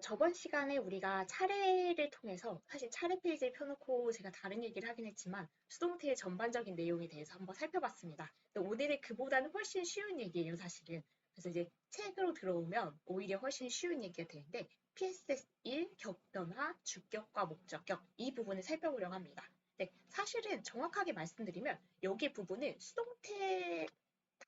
저번 시간에 우리가 차례를 통해서 사실 차례 페이지를 펴놓고 제가 다른 얘기를 하긴 했지만 수동태의 전반적인 내용에 대해서 한번 살펴봤습니다. 근데 오늘은 그보다는 훨씬 쉬운 얘기예요, 사실은. 그래서 이제 책으로 들어오면 오히려 훨씬 쉬운 얘기가 되는데 PSS1 격변화, 주격과 목적격 이 부분을 살펴보려고 합니다. 네, 사실은 정확하게 말씀드리면 여기 부분은 수동태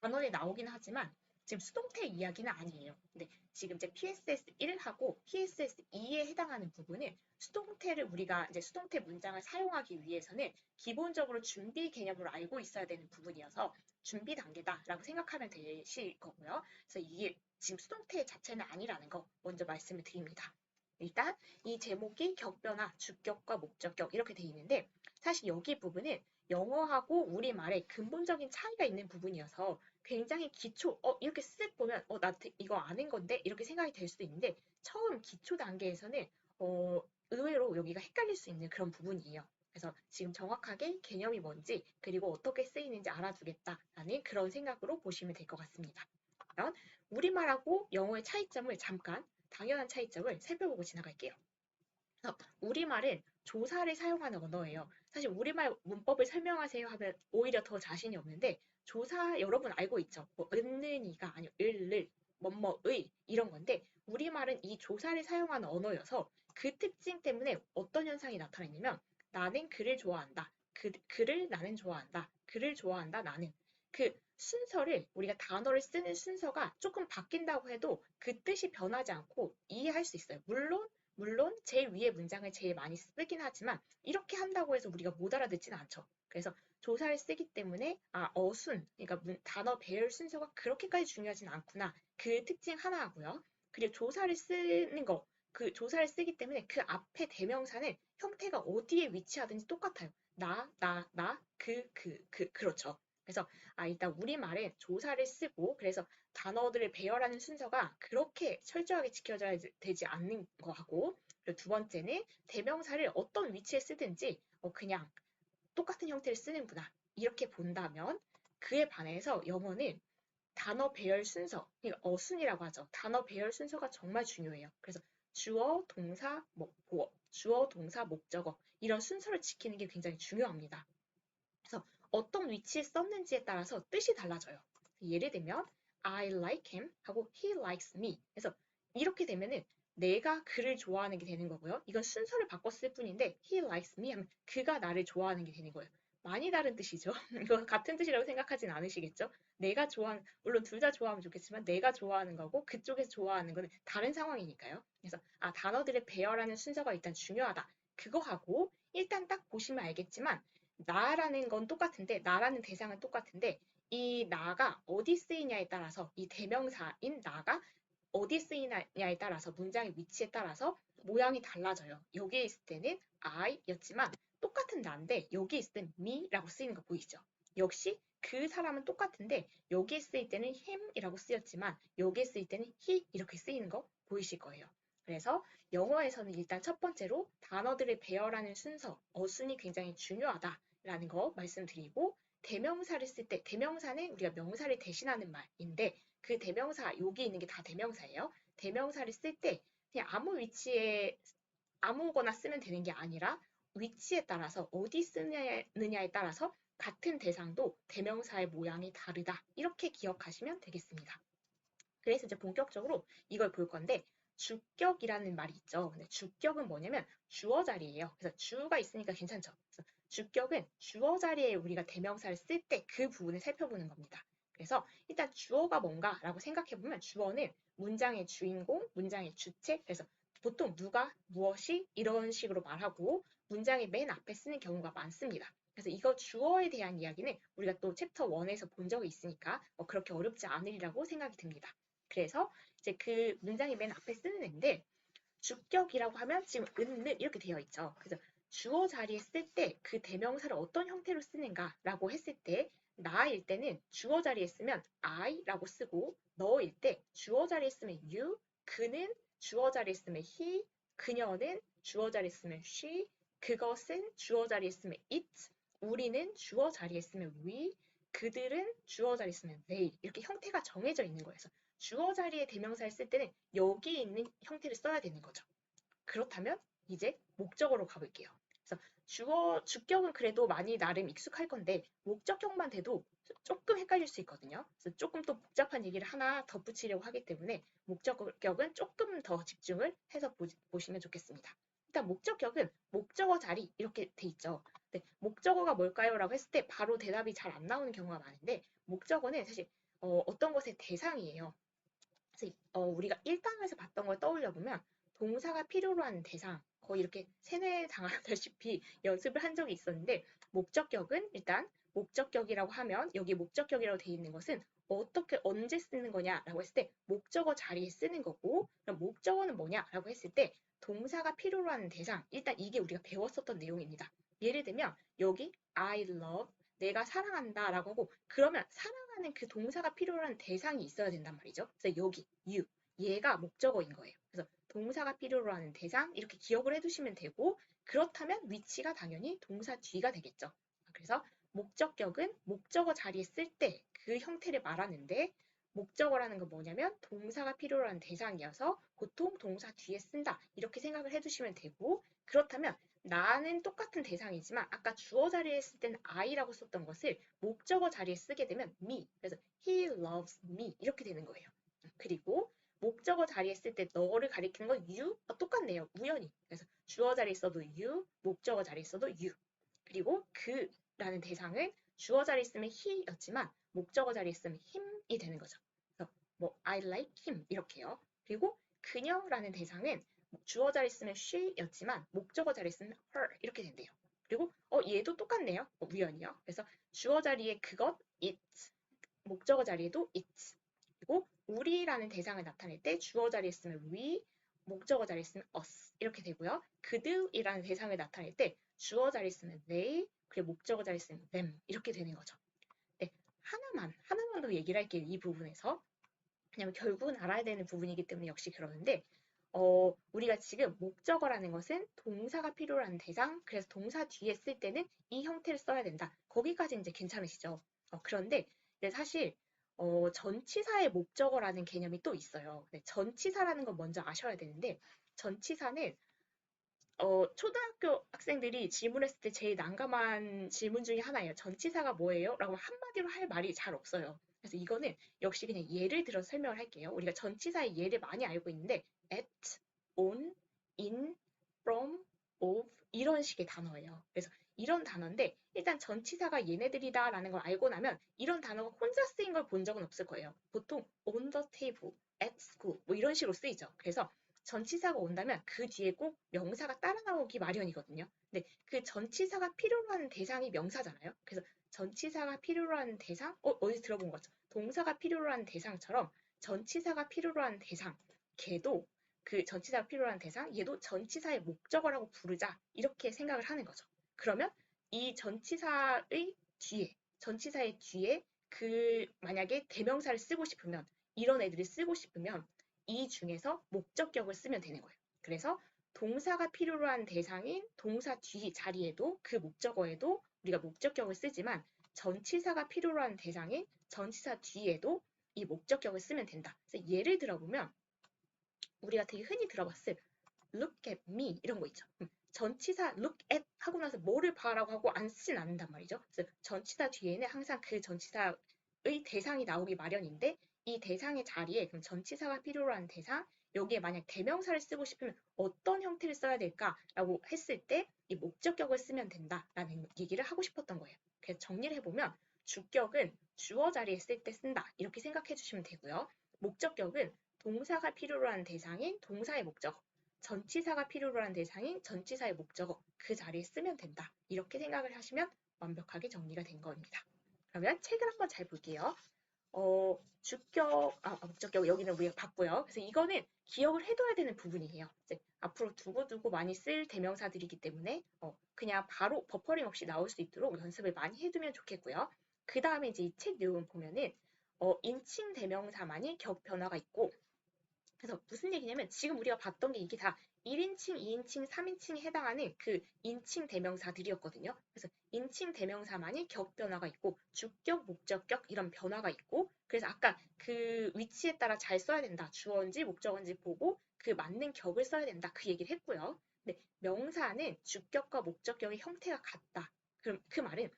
단원에 나오긴 하지만 지금 수동태 이야기는 아니에요. 근데 지금 이제 PSS1하고 PSS2에 해당하는 부분은 수동태를 우리가 이제 수동태 문장을 사용하기 위해서는 기본적으로 준비 개념으로 알고 있어야 되는 부분이어서 준비 단계다라고 생각하면 되실 거고요. 그래서 이게 지금 수동태 자체는 아니라는 거 먼저 말씀을 드립니다. 일단 이 제목이 격변화, 주격과 목적격 이렇게 돼 있는데 사실 여기 부분은 영어하고 우리말에 근본적인 차이가 있는 부분이어서 굉장히 기초, 이렇게 쓱 보면, 나 이거 아는 건데? 이렇게 생각이 될 수도 있는데, 처음 기초 단계에서는, 의외로 여기가 헷갈릴 수 있는 그런 부분이에요. 그래서 지금 정확하게 개념이 뭔지, 그리고 어떻게 쓰이는지 알아두겠다라는 그런 생각으로 보시면 될 것 같습니다. 그러면 우리말하고 영어의 차이점을 잠깐, 당연한 차이점을 살펴보고 지나갈게요. 그래서 우리말은 조사를 사용하는 언어예요. 사실 우리말 문법을 설명하세요 하면 오히려 더 자신이 없는데 조사 여러분 알고 있죠? 뭐 은는이가 아니요 을를 뭐뭐의 이런 건데 우리말은 이 조사를 사용하는 언어여서 그 특징 때문에 어떤 현상이 나타나냐면 나는 그를 좋아한다. 그를 나는 좋아한다. 그를 좋아한다. 나는 그 순서를 우리가 단어를 쓰는 순서가 조금 바뀐다고 해도 그 뜻이 변하지 않고 이해할 수 있어요. 물론 제일 위에 문장을 제일 많이 쓰긴 하지만 이렇게 한다고 해서 우리가 못 알아듣지는 않죠. 그래서 조사를 쓰기 때문에 어순, 그러니까 단어 배열 순서가 그렇게까지 중요하진 않구나. 그 특징 하나 하고요. 그리고 조사를 쓰는 거, 그 조사를 쓰기 때문에 그 앞에 대명사는 형태가 어디에 위치하든지 똑같아요. 그렇죠. 그래서 일단 우리말은 조사를 쓰고 그래서 단어들을 배열하는 순서가 그렇게 철저하게 지켜져야 되지 않는 거하고 그리고 두 번째는 대명사를 어떤 위치에 쓰든지 그냥 똑같은 형태를 쓰는구나 이렇게 본다면 그에 반해서 영어는 단어 배열 순서, 그러니까 어순이라고 하죠. 단어 배열 순서가 정말 중요해요. 그래서 주어, 동사, 보어, 주어, 동사, 목적어 이런 순서를 지키는 게 굉장히 중요합니다. 그래서 어떤 위치에 썼는지에 따라서 뜻이 달라져요. 예를 들면 I like him 하고 he likes me. 그래서 이렇게 되면은 내가 그를 좋아하는 게 되는 거고요. 이건 순서를 바꿨을 뿐인데 he likes me 하면 그가 나를 좋아하는 게 되는 거예요. 많이 다른 뜻이죠. 이거 같은 뜻이라고 생각하진 않으시겠죠? 내가 좋아하는, 물론 둘 다 좋아하면 좋겠지만 내가 좋아하는 거고 그쪽에서 좋아하는 거는 다른 상황이니까요. 그래서 단어들을 배열하는 순서가 일단 중요하다. 그거하고 일단 딱 보시면 알겠지만 나라는 건 똑같은데, 나라는 대상은 똑같은데, 이 나가 어디 쓰이냐에 따라서, 이 대명사인 나가 어디 쓰이냐에 따라서, 문장의 위치에 따라서 모양이 달라져요. 여기에 있을 때는 I였지만 똑같은 나인데, 여기 있을 땐 me라고 쓰이는 거 보이죠? 역시 그 사람은 똑같은데, 여기에 쓰일 때는 him이라고 쓰였지만, 여기에 쓰일 때는 he 이렇게 쓰이는 거 보이실 거예요. 그래서 영어에서는 일단 첫 번째로 단어들을 배열하는 순서, 어순이 굉장히 중요하다. 라는 거 말씀드리고 대명사를 쓸 때 대명사는 우리가 명사를 대신하는 말인데 그 대명사 여기 있는 게 다 대명사예요. 대명사를 쓸 때 그냥 아무 위치에 아무거나 쓰면 되는 게 아니라 위치에 따라서 어디 쓰느냐에 따라서 같은 대상도 대명사의 모양이 다르다. 이렇게 기억하시면 되겠습니다. 그래서 이제 본격적으로 이걸 볼 건데 주격이라는 말이 있죠. 근데 주격은 뭐냐면 주어 자리예요. 그래서 주가 있으니까 괜찮죠. 그래서 주격은 주어 자리에 우리가 대명사를 쓸 때 그 부분을 살펴보는 겁니다. 그래서 일단 주어가 뭔가라고 생각해 보면 주어는 문장의 주인공, 문장의 주체, 그래서 보통 누가, 무엇이 이런 식으로 말하고 문장의 맨 앞에 쓰는 경우가 많습니다. 그래서 이거 주어에 대한 이야기는 우리가 또 챕터 1에서 본 적이 있으니까 그렇게 어렵지 않으리라고 생각이 듭니다. 그래서 이제 그 문장의 맨 앞에 쓰는 애인데 주격이라고 하면 지금 은는 이렇게 되어 있죠. 그래서 주어 자리에 쓸 때 그 대명사를 어떤 형태로 쓰는가라고 했을 때 나일 때는 주어 자리에 쓰면 I라고 쓰고 너일 때 주어 자리에 쓰면 you, 그는 주어 자리에 쓰면 he, 그녀는 주어 자리에 쓰면 she, 그것은 주어 자리에 쓰면 it, 우리는 주어 자리에 쓰면 we, 그들은 주어 자리에 쓰면 they 이렇게 형태가 정해져 있는 거예요. 주어 자리에 대명사를 쓸 때는 여기에 있는 형태를 써야 되는 거죠. 그렇다면 이제 목적어로 가볼게요. 그래서 주격은 그래도 많이 나름 익숙할 건데 목적격만 돼도 조금 헷갈릴 수 있거든요. 그래서 조금 또 복잡한 얘기를 하나 덧붙이려고 하기 때문에 목적격은 조금 더 집중을 해서 보시면 좋겠습니다. 일단 목적격은 목적어 자리 이렇게 돼 있죠. 네, 목적어가 뭘까요? 라고 했을 때 바로 대답이 잘 안 나오는 경우가 많은데 목적어는 사실 어떤 것의 대상이에요. 그래서 우리가 1단원에서 봤던 걸 떠올려 보면 동사가 필요로 하는 대상 거의 이렇게 세뇌당하다시피 연습을 한 적이 있었는데 목적격은 일단 목적격이라고 하면 여기 목적격이라고 돼 있는 것은 어떻게 언제 쓰는 거냐라고 했을 때 목적어 자리에 쓰는 거고 그럼 목적어는 뭐냐라고 했을 때 동사가 필요로 하는 대상 일단 이게 우리가 배웠었던 내용입니다. 예를 들면 여기 I love 내가 사랑한다라고 하고 그러면 사랑하는 그 동사가 필요로 하는 대상이 있어야 된단 말이죠. 그래서 여기 you 얘가 목적어인 거예요. 그래서 동사가 필요로 하는 대상 이렇게 기억을 해두시면 되고 그렇다면 위치가 당연히 동사 뒤가 되겠죠. 그래서 목적격은 목적어 자리에 쓸 때 그 형태를 말하는데 목적어라는 건 뭐냐면 동사가 필요로 하는 대상이어서 보통 동사 뒤에 쓴다 이렇게 생각을 해두시면 되고 그렇다면 나는 똑같은 대상이지만 아까 주어 자리에 쓸 때는 I라고 썼던 것을 목적어 자리에 쓰게 되면 me 그래서 he loves me 이렇게 되는 거예요. 그리고 목적어 자리에 쓸 때 너를 가리키는 건 you 똑같네요. 우연히 그래서 주어 자리에 써도 you 목적어 자리에 써도 you 그리고 그라는 대상은 주어 자리에 쓰면 he였지만 목적어 자리에 쓰면 him이 되는 거죠. 그래서 뭐 I like him 이렇게요. 그리고 그녀라는 대상은 주어 자리에 쓰면 she였지만 목적어 자리에 쓰면 her 이렇게 된대요. 그리고 얘도 똑같네요. 우연이요. 그래서 주어 자리에 그것 it 목적어 자리에도 it 그리고 우리라는 대상을 나타낼 때 주어 자리에 쓰면 we 목적어 자리에 쓰면 us 이렇게 되고요. 그들이라는 대상을 나타낼 때 주어 자리에 쓰면 they 그리고 목적어 자리에 쓰면 them 이렇게 되는 거죠. 네, 하나만 더 얘기를 할게요. 이 부분에서. 왜냐면 결국은 알아야 되는 부분이기 때문에 역시 그러는데 우리가 지금 목적어라는 것은 동사가 필요로 하는 대상, 그래서 동사 뒤에 쓸 때는 이 형태를 써야 된다. 거기까지 이제 괜찮으시죠? 그런데 사실 전치사의 목적어라는 개념이 또 있어요. 네, 전치사라는 건 먼저 아셔야 되는데 전치사는 초등학교 학생들이 질문했을 때 제일 난감한 질문 중에 하나예요. 전치사가 뭐예요? 라고 한마디로 할 말이 잘 없어요. 그래서 이거는 역시 그냥 예를 들어서 설명을 할게요. 우리가 전치사의 예를 많이 알고 있는데 at, on, in, from, of 이런 식의 단어예요. 그래서 이런 단어인데 일단 전치사가 얘네들이다라는 걸 알고 나면 이런 단어가 혼자 쓰인 걸 본 적은 없을 거예요. 보통 on the table, at school 뭐 이런 식으로 쓰이죠. 그래서 전치사가 온다면 그 뒤에 꼭 명사가 따라 나오기 마련이거든요. 근데 그 전치사가 필요로 하는 대상이 명사잖아요. 그래서 전치사가 필요로 하는 대상? 어디서 들어본 거죠? 동사가 필요로 하는 대상처럼 전치사가 필요로 하는 대상, 걔도 그 전치사가 필요로 하는 대상, 얘도 전치사의 목적어라고 부르자. 이렇게 생각을 하는 거죠. 그러면 이 전치사의 뒤에 만약에 대명사를 쓰고 싶으면 이런 애들을 쓰고 싶으면 이 중에서 목적격을 쓰면 되는 거예요. 그래서 동사가 필요로 한 대상인 동사 뒤 자리에도 그 목적어에도 우리가 목적격을 쓰지만 전치사가 필요로 한 대상인 전치사 뒤에도 이 목적격을 쓰면 된다. 그래서 예를 들어보면 우리가 되게 흔히 들어봤을 look at me 이런 거 있죠. 전치사 look at 하고 나서 뭐를 봐라고 하고 안 쓰진 않는단 말이죠. 그래서 전치사 뒤에는 항상 그 전치사의 대상이 나오기 마련인데 이 대상의 자리에 그럼 전치사가 필요로 하는 대상 여기에 만약 대명사를 쓰고 싶으면 어떤 형태를 써야 될까라고 했을 때 이 목적격을 쓰면 된다라는 얘기를 하고 싶었던 거예요. 그래서 정리를 해보면 주격은 주어 자리에 쓸 때 쓴다 이렇게 생각해 주시면 되고요. 목적격은 동사가 필요로 하는 대상인 동사의 목적어 전치사가 필요로 하는 대상인 전치사의 목적어 그 자리에 쓰면 된다. 이렇게 생각을 하시면 완벽하게 정리가 된 겁니다. 그러면 책을 한번 잘 볼게요. 목적격 여기는 우리가 봤고요. 그래서 이거는 기억을 해둬야 되는 부분이에요. 이제 앞으로 두고두고 많이 쓸 대명사들이기 때문에 그냥 바로 버퍼링 없이 나올 수 있도록 연습을 많이 해두면 좋겠고요. 그 다음에 이제 이 책 내용 보면은 인칭 대명사만이 격 변화가 있고 그래서 무슨 얘기냐면 지금 우리가 봤던 게 이게 다 1인칭, 2인칭, 3인칭에 해당하는 그 인칭 대명사들이었거든요. 그래서 인칭 대명사만이 격 변화가 있고 주격, 목적격 이런 변화가 있고 그래서 아까 그 위치에 따라 잘 써야 된다. 주어인지 목적어인지 보고 그 맞는 격을 써야 된다. 그 얘기를 했고요. 근데 명사는 주격과 목적격의 형태가 같다. 그럼 그 말은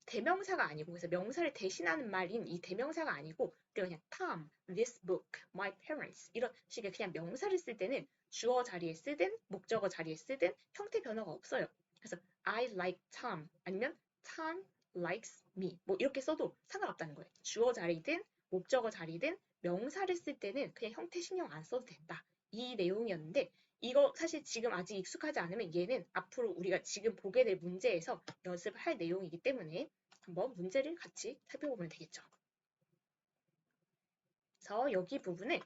대명사가 아니고 그래서 명사를 대신하는 말인 이 대명사가 아니고 우리가 그냥 Tom, this book, my parents 이런 식의 그냥 명사를 쓸 때는 주어 자리에 쓰든 목적어 자리에 쓰든 형태 변화가 없어요. 그래서 I like Tom 아니면 Tom likes me 뭐 이렇게 써도 상관없다는 거예요. 주어 자리든 목적어 자리든 명사를 쓸 때는 그냥 형태 신경 안 써도 된다. 이 내용이었는데 이거 사실 지금 아직 익숙하지 않으면 얘는 앞으로 우리가 지금 보게 될 문제에서 연습을 할 내용이기 때문에 한번 문제를 같이 살펴보면 되겠죠. 그래서 여기 부분은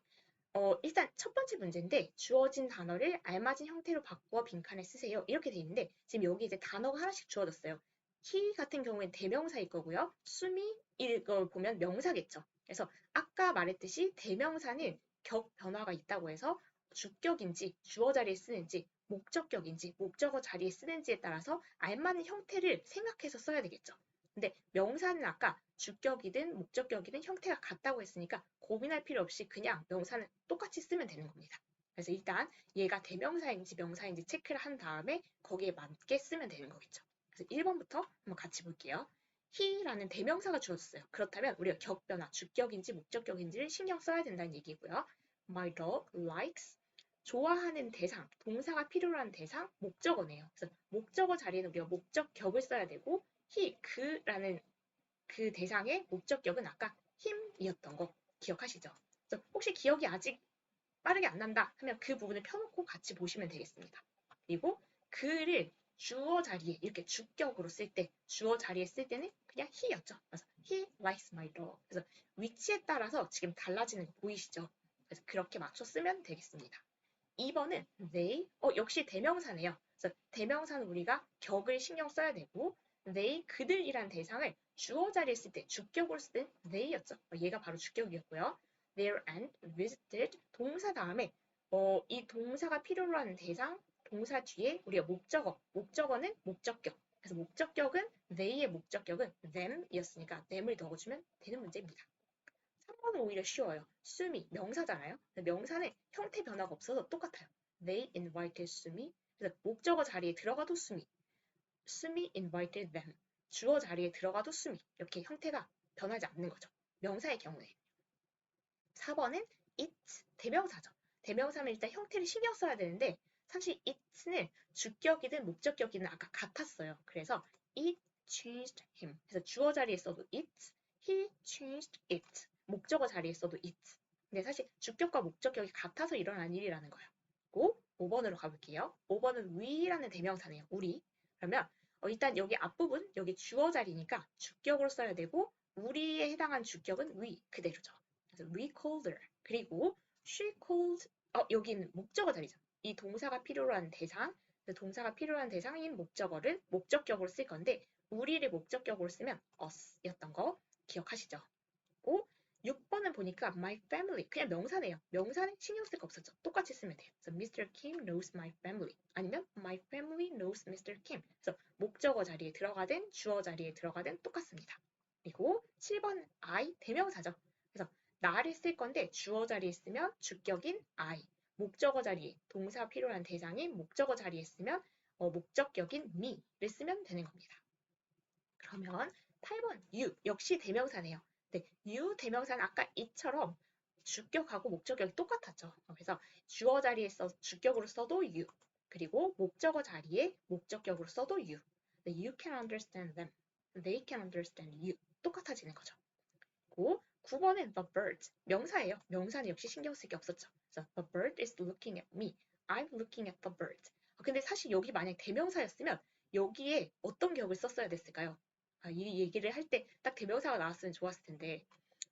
일단 첫 번째 문제인데 주어진 단어를 알맞은 형태로 바꾸어 빈칸에 쓰세요. 이렇게 돼 있는데 지금 여기 이제 단어가 하나씩 주어졌어요. he 같은 경우엔 대명사일 거고요. 수미 이걸 보면 명사겠죠. 그래서 아까 말했듯이 대명사는 격 변화가 있다고 해서 주격인지 주어 자리에 쓰는지 목적격인지 목적어 자리에 쓰는지에 따라서 알맞은 형태를 생각해서 써야 되겠죠. 근데 명사는 아까 주격이든 목적격이든 형태가 같다고 했으니까 고민할 필요 없이 그냥 명사는 똑같이 쓰면 되는 겁니다. 그래서 일단 얘가 대명사인지 명사인지 체크를 한 다음에 거기에 맞게 쓰면 되는 거겠죠. 그래서 1번부터 한번 같이 볼게요. he라는 대명사가 주어졌어요. 그렇다면 우리가 격변화, 주격인지 목적격인지를 신경 써야 된다는 얘기고요. My dog likes 좋아하는 대상, 동사가 필요로 하는 대상, 목적어네요. 그래서 목적어 자리에는 우리가 목적격을 써야 되고 그라는 그 대상의 목적격은 아까 힘이었던 거 기억하시죠? 그래서 혹시 기억이 아직 빠르게 안 난다 하면 그 부분을 펴놓고 같이 보시면 되겠습니다. 그리고 그를 주어 자리에 이렇게 주격으로 쓸 때, 주어 자리에 쓸 때는 그냥 he였죠. 그래서 he likes my dog. 그래서 위치에 따라서 지금 달라지는 거 보이시죠? 그래서 그렇게 맞춰 쓰면 되겠습니다. 2번은 they, 역시 대명사네요. 그래서 대명사는 우리가 격을 신경 써야 되고 they, 그들이란 대상을 주어 자리에 쓸 때 주격으로 쓸 때 they였죠. 얘가 바로 주격이었고요. Their aunt visited 동사 다음에 이 동사가 필요로 하는 대상, 동사 뒤에 우리가 목적어는 목적격. 그래서 목적격은 they의 목적격은 them이었으니까 them을 넣어주면 되는 문제입니다. 3번은 오히려 쉬워요. 수미, 명사잖아요. 명사는 형태 변화가 없어서 똑같아요. They invited 수미. 그래서 목적어 자리에 들어가도 수미. 수미 invited them. 주어 자리에 들어가도 수미. 이렇게 형태가 변하지 않는 거죠. 명사의 경우에. 4번은 it, 대명사죠. 대명사는 일단 형태를 신경 써야 되는데 사실 it는 주격이든 목적격이든 아까 같았어요. 그래서 it changed him. 그래서 주어 자리에 써도 it, he changed it. 목적어 자리에 써도 it. 근데 사실 주격과 목적격이 같아서 일어난 일이라는 거예요. 고 5번으로 가볼게요. 5번은 we라는 대명사네요. 우리. 그러면 일단 여기 앞부분, 여기 주어 자리니까 주격으로 써야 되고 우리에 해당한 주격은 we 그대로죠. 그래서 we called her. 그리고 she called 여기는 목적어 자리죠. 이 동사가 필요로 하는 대상, 동사가 필요로 하는 대상인 목적어를 목적격으로 쓸 건데 우리를 목적격으로 쓰면 us였던 거 기억하시죠? 고 6번은 보니까 my family 그냥 명사네요. 명사는 신경 쓸 거 없었죠. 똑같이 쓰면 돼요. 그래서 Mr. Kim knows my family 아니면 my family knows Mr. Kim. 그래서 목적어 자리에 들어가든 주어 자리에 들어가든 똑같습니다. 그리고 7번 I 대명사죠. 그래서 나를 쓸 건데 주어 자리에 쓰면 주격인 I, 목적어 자리에 동사 필요한 대상인 목적어 자리에 쓰면 목적격인 me를 쓰면 되는 겁니다. 그러면 8번 you 역시 대명사네요. 네, you 대명사는 아까 이처럼 주격하고 목적격이 똑같았죠. 그래서 주어 자리에 써 주격으로 써도 you 그리고 목적어 자리에 목적격으로 써도 you. You can understand them. They can understand you. 똑같아지는 거죠. 고 9번은 the bird 명사예요. 명사는 역시 신경 쓸 게 없었죠. 그래서 the bird is looking at me. I'm looking at the bird. 근데 사실 여기 만약 대명사였으면 여기에 어떤 격을 썼어야 됐을까요? 이 얘기를 할 때 딱 대명사가 나왔으면 좋았을 텐데.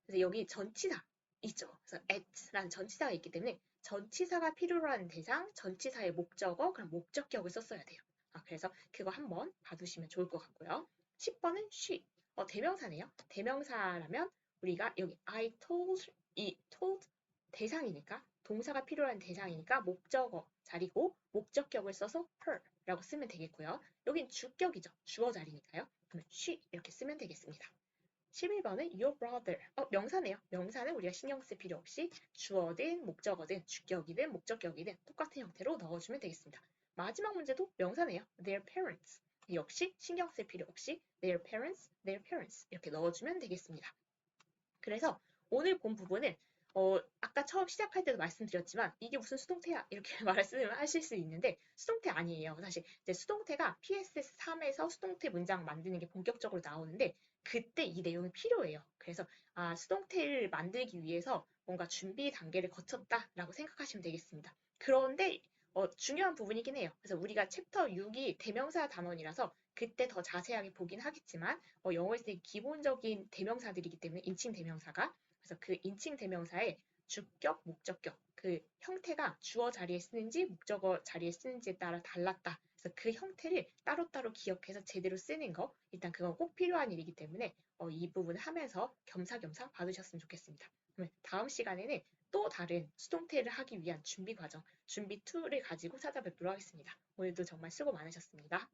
그래서 여기 전치사 있죠. 그래서 at라는 전치사가 있기 때문에 전치사가 필요로 하는 대상, 전치사의 목적어, 그럼 목적격을 썼어야 돼요. 그래서 그거 한번 봐두시면 좋을 것 같고요. 10번은 she. 대명사네요. 대명사라면 우리가 여기 I told, 이 told 대상이니까 동사가 필요한 대상이니까 목적어 자리고 목적격을 써서 her라고 쓰면 되겠고요. 여긴 주격이죠. 주어 자리니까요. 그러면 she 이렇게 쓰면 되겠습니다. 11번은 your brother. 명사네요. 명사는 우리가 신경 쓸 필요 없이 주어든 목적어든 주격이든 목적격이든 똑같은 형태로 넣어주면 되겠습니다. 마지막 문제도 명사네요. their parents. 역시 신경 쓸 필요 없이 their parents 이렇게 넣어주면 되겠습니다. 그래서 오늘 본 부분은 아까 처음 시작할 때도 말씀드렸지만 이게 무슨 수동태야 이렇게 말씀하실 수 있는데 수동태 아니에요. 사실 이제 수동태가 PSS3에서 수동태 문장 만드는 게 본격적으로 나오는데 그때 이 내용이 필요해요. 그래서 수동태를 만들기 위해서 뭔가 준비 단계를 거쳤다라고 생각하시면 되겠습니다. 그런데 중요한 부분이긴 해요. 그래서 우리가 챕터 6이 대명사 단원이라서 그때 더 자세하게 보긴 하겠지만 영어에서 되게 기본적인 대명사들이기 때문에 인칭 대명사가 그래서 그 인칭 대명사의 주격, 목적격 그 형태가 주어 자리에 쓰는지 목적어 자리에 쓰는지에 따라 달랐다. 그래서 그 형태를 따로따로 기억해서 제대로 쓰는 거 일단 그건 꼭 필요한 일이기 때문에 이 부분 하면서 겸사겸사 봐주셨으면 좋겠습니다. 그러면 다음 시간에는 또 다른 수동태를 하기 위한 준비 과정, 준비 2를 가지고 찾아뵙도록 하겠습니다. 오늘도 정말 수고 많으셨습니다.